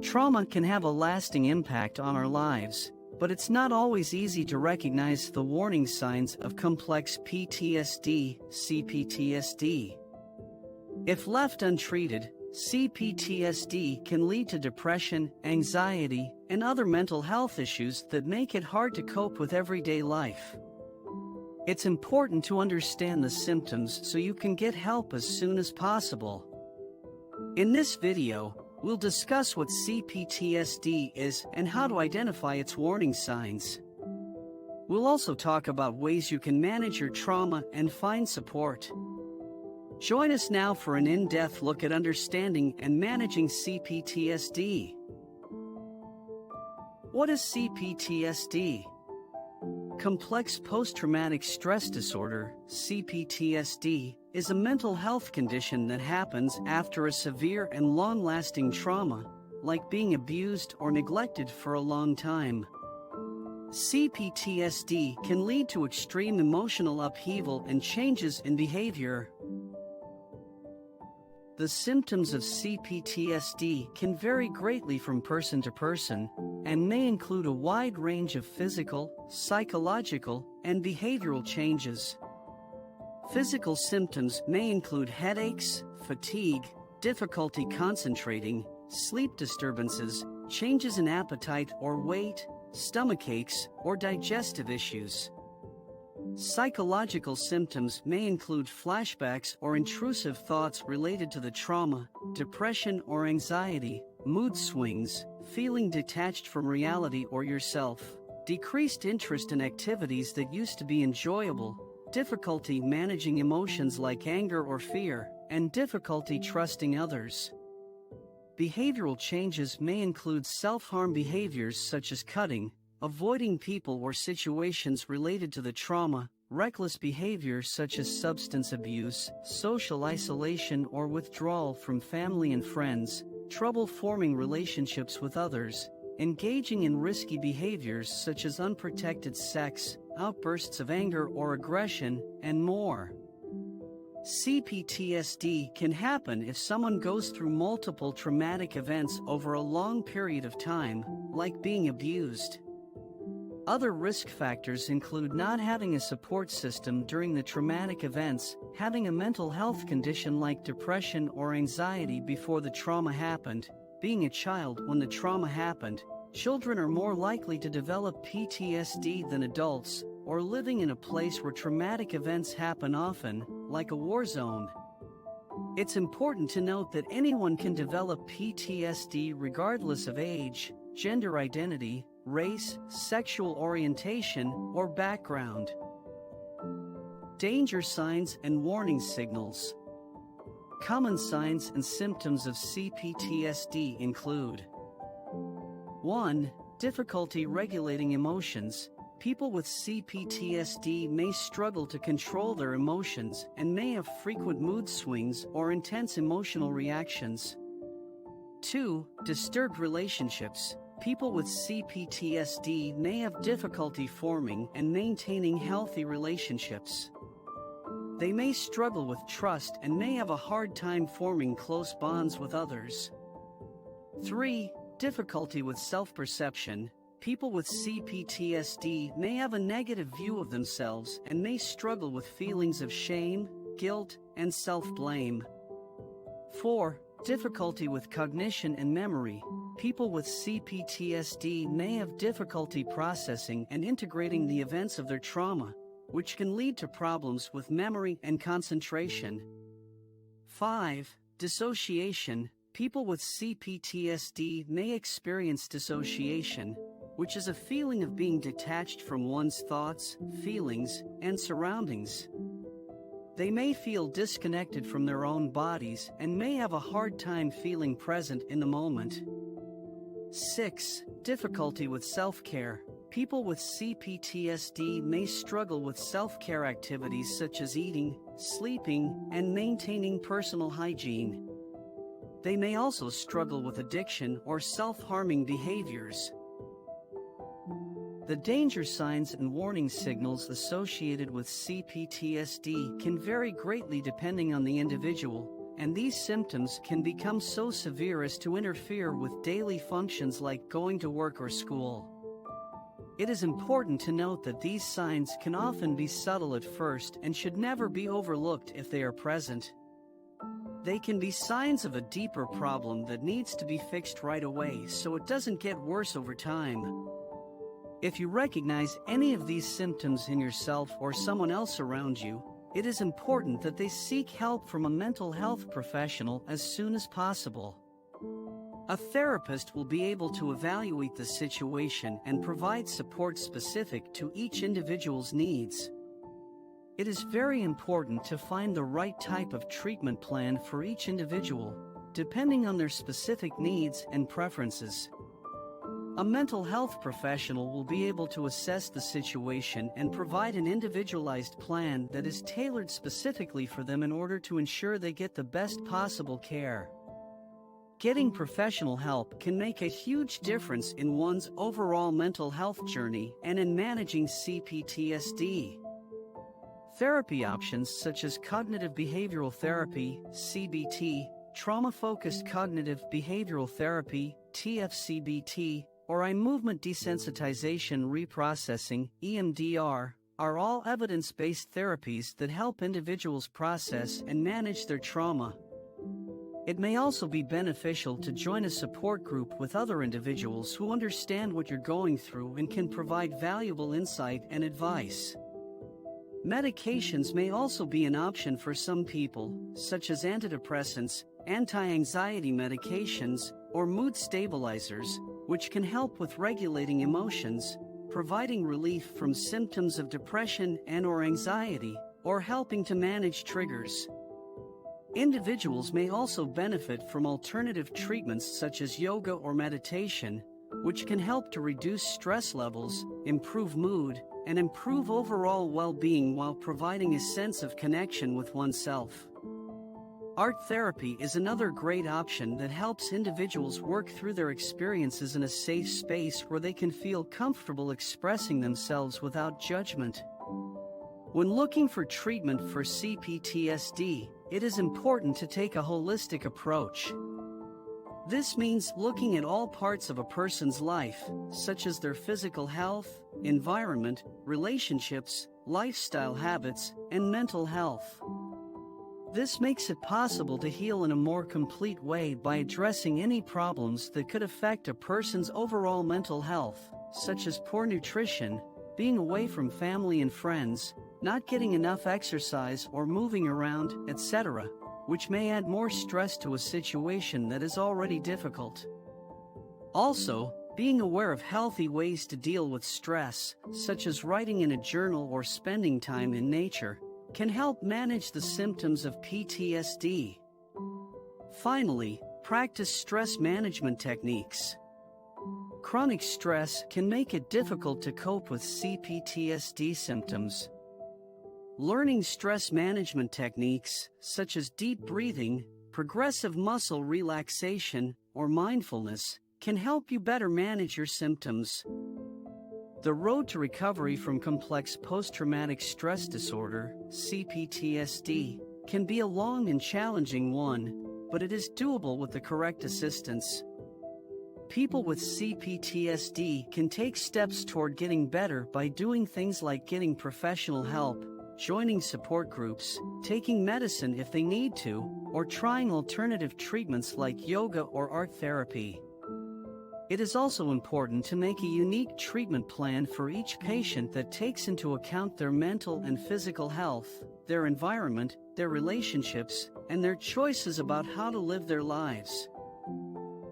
Trauma can have a lasting impact on our lives, but it's not always easy to recognize the warning signs of complex PTSD, CPTSD. If left untreated, CPTSD can lead to depression, anxiety, and other mental health issues that make it hard to cope with everyday life. It's important to understand the symptoms so you can get help as soon as possible. In this video, we'll discuss what CPTSD is and how to identify its warning signs. We'll also talk about ways you can manage your trauma and find support. Join us now for an in-depth look at understanding and managing CPTSD. What is CPTSD? Complex post-traumatic stress disorder, CPTSD, is a mental health condition that happens after a severe and long-lasting trauma, like being abused or neglected for a long time. CPTSD can lead to extreme emotional upheaval and changes in behavior. The symptoms of CPTSD can vary greatly from person to person and may include a wide range of physical, psychological, and behavioral changes. Physical symptoms may include headaches, fatigue, difficulty concentrating, sleep disturbances, changes in appetite or weight, stomach aches, or digestive issues. Psychological symptoms may include flashbacks or intrusive thoughts related to the trauma, depression or anxiety, mood swings, feeling detached from reality or yourself, decreased interest in activities that used to be enjoyable, difficulty managing emotions like anger or fear, and difficulty trusting others. Behavioral changes may include self-harm behaviors such as cutting, avoiding people or situations related to the trauma, reckless behavior such as substance abuse, social isolation or withdrawal from family and friends, trouble forming relationships with others, engaging in risky behaviors such as unprotected sex, outbursts of anger or aggression, and more. CPTSD can happen if someone goes through multiple traumatic events over a long period of time, like being abused. Other risk factors include not having a support system during the traumatic events, having a mental health condition like depression or anxiety before the trauma happened, being a child when the trauma happened. Children are more likely to develop PTSD than adults, or living in a place where traumatic events happen often, like a war zone. It's important to note that anyone can develop PTSD regardless of age, gender identity, race, sexual orientation, or background. Danger signs and warning signals. Common signs and symptoms of CPTSD include 1. Difficulty regulating emotions. People with CPTSD may struggle to control their emotions and may have frequent mood swings or intense emotional reactions. 2. Disturbed relationships. People with CPTSD may have difficulty forming and maintaining healthy relationships. They may struggle with trust and may have a hard time forming close bonds with others. 3. Difficulty with self-perception. People with CPTSD may have a negative view of themselves and may struggle with feelings of shame, guilt, and self-blame. 4. Difficulty with cognition and memory. People with CPTSD may have difficulty processing and integrating the events of their trauma, which can lead to problems with memory and concentration. 5. Dissociation. People with CPTSD may experience dissociation, which is a feeling of being detached from one's thoughts, feelings, and surroundings. They may feel disconnected from their own bodies and may have a hard time feeling present in the moment. 6. Difficulty with self-care. People with CPTSD may struggle with self-care activities such as eating, sleeping, and maintaining personal hygiene. They may also struggle with addiction or self-harming behaviors. The danger signs and warning signals associated with CPTSD can vary greatly depending on the individual, and these symptoms can become so severe as to interfere with daily functions like going to work or school. It is important to note that these signs can often be subtle at first and should never be overlooked if they are present. They can be signs of a deeper problem that needs to be fixed right away so it doesn't get worse over time. If you recognize any of these symptoms in yourself or someone else around you, it is important that they seek help from a mental health professional as soon as possible. A therapist will be able to evaluate the situation and provide support specific to each individual's needs. It is very important to find the right type of treatment plan for each individual, depending on their specific needs and preferences. A mental health professional will be able to assess the situation and provide an individualized plan that is tailored specifically for them in order to ensure they get the best possible care. Getting professional help can make a huge difference in one's overall mental health journey and in managing CPTSD. Therapy options such as cognitive behavioral therapy, CBT, trauma-focused cognitive behavioral therapy, TFCBT, or eye movement desensitization reprocessing, EMDR, are all evidence-based therapies that help individuals process and manage their trauma. It may also be beneficial to join a support group with other individuals who understand what you're going through and can provide valuable insight and advice. Medications may also be an option for some people, such as antidepressants, anti-anxiety medications, or mood stabilizers, which can help with regulating emotions, providing relief from symptoms of depression and/or anxiety, or helping to manage triggers. Individuals may also benefit from alternative treatments such as yoga or meditation, which can help to reduce stress levels, improve mood, and improve overall well-being while providing a sense of connection with oneself. Art therapy is another great option that helps individuals work through their experiences in a safe space where they can feel comfortable expressing themselves without judgment. When looking for treatment for CPTSD, it is important to take a holistic approach. This means looking at all parts of a person's life, such as their physical health, environment, relationships, lifestyle habits, and mental health. This makes it possible to heal in a more complete way by addressing any problems that could affect a person's overall mental health, such as poor nutrition, being away from family and friends, not getting enough exercise or moving around, etc., which may add more stress to a situation that is already difficult. Also, being aware of healthy ways to deal with stress, such as writing in a journal or spending time in nature, can help manage the symptoms of PTSD. Finally, practice stress management techniques. Chronic stress can make it difficult to cope with CPTSD symptoms. Learning stress management techniques, such as deep breathing, progressive muscle relaxation, or mindfulness, can help you better manage your symptoms. The road to recovery from complex post-traumatic stress disorder, CPTSD, can be a long and challenging one, but it is doable with the correct assistance. People with CPTSD can take steps toward getting better by doing things like getting professional help, joining support groups, taking medicine if they need to, or trying alternative treatments like yoga or art therapy. It is also important to make a unique treatment plan for each patient that takes into account their mental and physical health, their environment, their relationships, and their choices about how to live their lives.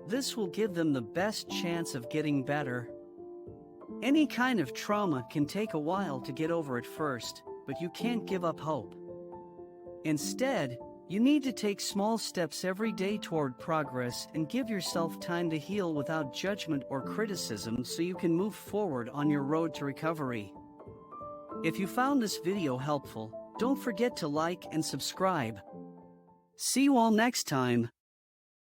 This will give them the best chance of getting better. Any kind of trauma can take a while to get over at first, but you can't give up hope. Instead, you need to take small steps every day toward progress and give yourself time to heal without judgment or criticism so you can move forward on your road to recovery. If you found this video helpful, don't forget to like and subscribe. See you all next time.